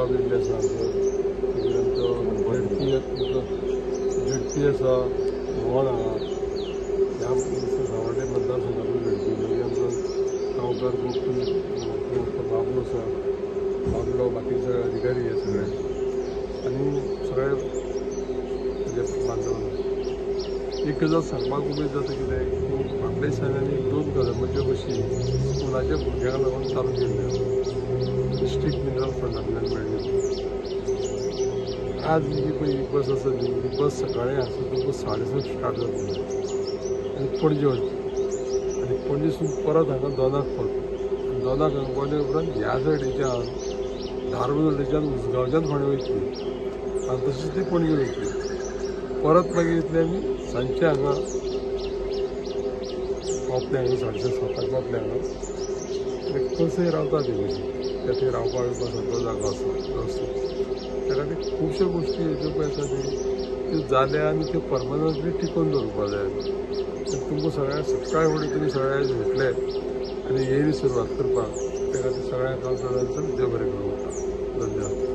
Club येयल्ले आसा ZP आसा मोहन हांगा ह्या सावड्डे मतदारसंघातून झेडपी मागीर आमचो गांवकार ग्रूप बाबलो आसा बाबलो बाकी सगळे अधिकारी हे सगळे आनी सगळे म्हणजे बांदव एक गजाल सांगपाक उमेद जाता कितें की फाटल्या दिसांनी 2 कदंबाच्यो बशी स्कुलाच्या भुरग्यांक लागून चालू केल्ल्यो डिस्ट्रिक्ट मिनरल फंडांतल्यान मेळ्ळ्यो आज जी पळय बस आसा न्ही ही बस सकाळी आसा ती बस 7:30 स्टार्ट जातली आनी पणजे वचपी आनी पणजेसून परत हांगा दोनाक पावतली दोनाक हांगा पावले उपरांत ह्या सायडीच्यान धारबांदोळ सायडीच्यान उसगांवच्यान फोंड्या वयतली आनी तशीच ती पणजे वयतली परत मागीर इतले आमी सांजचे हांगा पावतले हांगा 7:30 पावतले हांगा कसंय रावता ती बशी त्या थंय रावपाक बिवपाक सगळो जागो आसा वेवस्थीत त्या खातीर खुबश्यो गोश्टी ह्यो पळय आसा त्यो जाल्या आनी त्यो परमनंटली टिकोवन दवरपा जाय तुमकां सगळ्यांक सकाळी फुडें तुमी सगळे आयज उठले आनी येयली सुरवात करपाक त्या खातीर सगळ्यांक हांव चड देव बरें करूं धन्यवाद.